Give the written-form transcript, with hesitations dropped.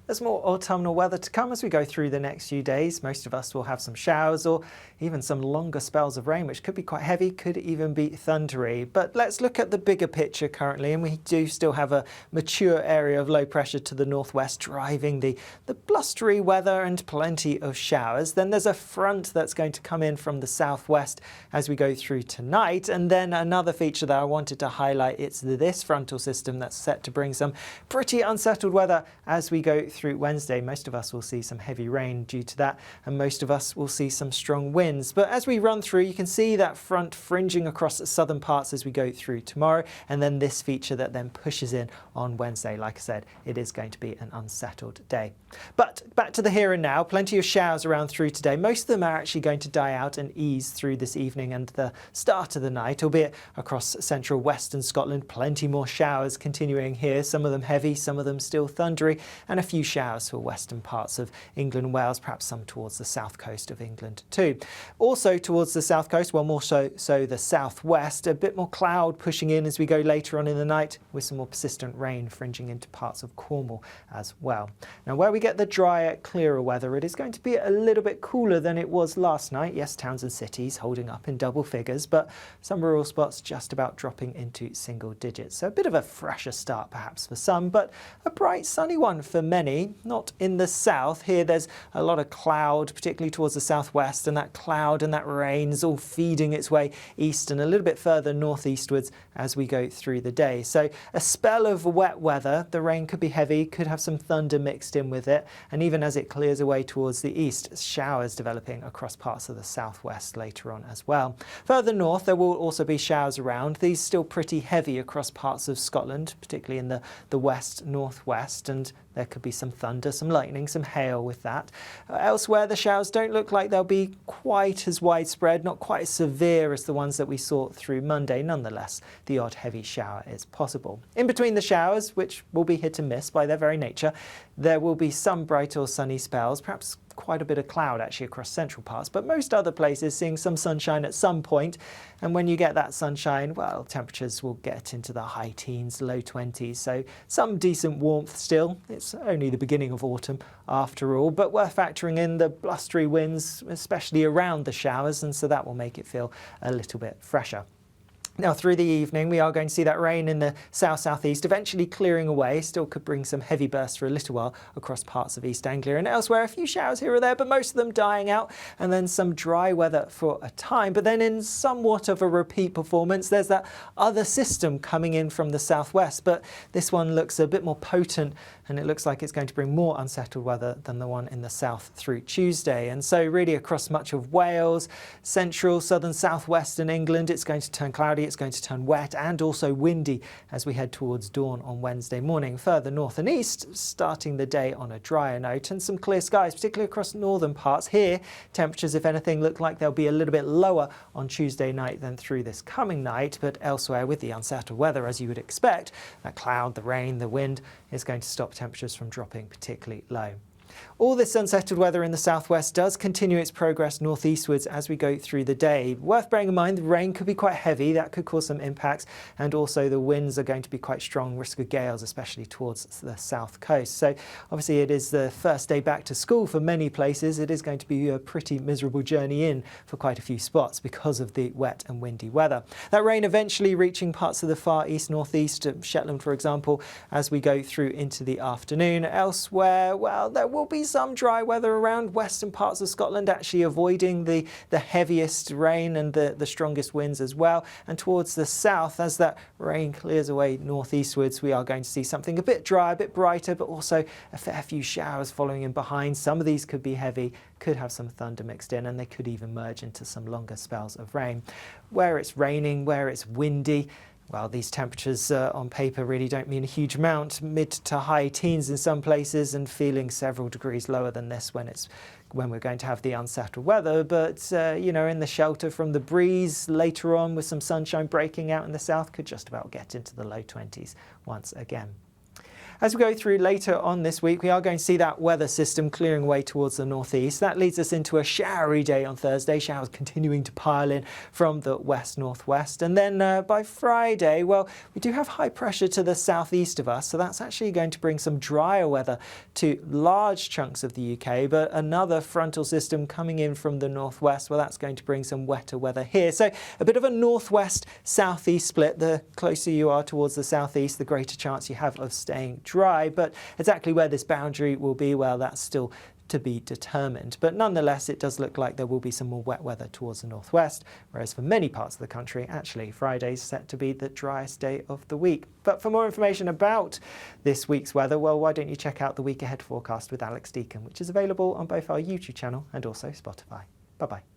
There's more autumnal weather to come as we go through the next few days. Most of us will have some showers or even some longer spells of rain, which could be quite heavy, could even be thundery. But let's look at the bigger picture currently, and we do still have a mature area of low pressure to the northwest driving the blustery weather and plenty of showers. Then there's a front that's going to come in from the southwest as we go through tonight. And then another feature that I wanted to highlight, it's this frontal system that's set to bring some pretty unsettled weather as we go through Wednesday. Most of us will see some heavy rain due to that, and most of us will see some strong winds. But as we run through, you can see that front fringing across the southern parts as we go through tomorrow, and then this feature that then pushes in on Wednesday. Like I said, it is going to be an unsettled day. But back to the here and now, plenty of showers around through today. Most of them are actually going to die out and ease through this evening and the start of the night, albeit across central western Scotland, plenty more showers continuing here, some of them heavy, some of them still thundery, and a few showers for western parts of England and Wales, perhaps some towards the south coast of England too. Also towards the south coast, well, more so the southwest, a bit more cloud pushing in as we go later on in the night, with some more persistent rain fringing into parts of Cornwall as well. Now, where we get the drier, clearer weather, it is going to be a little bit cooler than it was last night. Yes, towns and cities holding up in double figures, but some rural spots just about dropping into single digits. So a bit of a fresher start perhaps for some, but a bright sunny one for many. Not in the south. Here there's a lot of cloud, particularly towards the southwest, and that cloud and that rain is all feeding its way east and a little bit further northeastwards as we go through the day. So a spell of wet weather. The rain could be heavy, could have some thunder mixed in with it, and even as it clears away towards the east, showers developing across parts of the southwest later on as well. Further north there will also be showers around. These still pretty heavy across parts of Scotland, particularly in the west northwest, and there could be some thunder, some lightning, some hail with that. Elsewhere, the showers don't look like they'll be quite as widespread, not quite as severe as the ones that we saw through Monday. Nonetheless, the odd heavy shower is possible. In between the showers, which will be hit and miss by their very nature, there will be some bright or sunny spells, perhaps quite a bit of cloud actually across central parts, but most other places seeing some sunshine at some point. And when you get that sunshine, well, temperatures will get into the high teens, low 20s, so some decent warmth still. It's only the beginning of autumn after all, but worth factoring in the blustery winds, especially around the showers, and so that will make it feel a little bit fresher. Now, through the evening, we are going to see that rain in the south-southeast eventually clearing away. Still could bring some heavy bursts for a little while across parts of East Anglia and elsewhere. A few showers here or there, but most of them dying out, and then some dry weather for a time. But then in somewhat of a repeat performance, there's that other system coming in from the southwest, but this one looks a bit more potent, and it looks like it's going to bring more unsettled weather than the one in the south through Tuesday. And so really across much of Wales, central, southern, southwestern England, it's going to turn cloudy. It's going to turn wet and also windy as we head towards dawn on Wednesday morning. Further north and east, starting the day on a drier note, and some clear skies, particularly across northern parts. Here, temperatures, if anything, look like they'll be a little bit lower on Tuesday night than through this coming night, but elsewhere with the unsettled weather, as you would expect, that cloud, the rain, the wind is going to stop temperatures from dropping particularly low. All this unsettled weather in the southwest does continue its progress northeastwards as we go through the day. Worth bearing in mind, the rain could be quite heavy, that could cause some impacts, and also the winds are going to be quite strong, risk of gales, especially towards the south coast. So obviously it is the first day back to school for many places. It is going to be a pretty miserable journey in for quite a few spots because of the wet and windy weather. That rain eventually reaching parts of the far east, northeast, Shetland for example, as we go through into the afternoon. Elsewhere, well, there will be some dry weather around western parts of Scotland, actually avoiding the heaviest rain and the strongest winds as well. And towards the south, as that rain clears away northeastwards, we are going to see something a bit dry, a bit brighter, but also a fair few showers following in behind. Some of these could be heavy, could have some thunder mixed in, and they could even merge into some longer spells of rain. Where it's raining, where it's windy, well, these temperatures on paper really don't mean a huge amount. Mid to high teens in some places, and feeling several degrees lower than this when we're going to have the unsettled weather. But you know, in the shelter from the breeze later on, with some sunshine breaking out in the south, could just about get into the low 20s once again. as we go through later on this week, we are going to see that weather system clearing away towards the northeast. That leads us into a showery day on Thursday, showers continuing to pile in from the west-northwest. And then by Friday, well, we do have high pressure to the southeast of us, so that's actually going to bring some drier weather to large chunks of the UK, but another frontal system coming in from the northwest, well, that's going to bring some wetter weather here. So a bit of a northwest-southeast split. The closer you are towards the southeast, the greater chance you have of staying dry. But exactly where this boundary will be, well, that's still to be determined. But nonetheless, it does look like there will be some more wet weather towards the northwest, whereas for many parts of the country, actually, Friday's set to be the driest day of the week. But for more information about this week's weather, well, why don't you check out the Week Ahead forecast with Alex Deacon, which is available on both our YouTube channel and also Spotify. Bye-bye.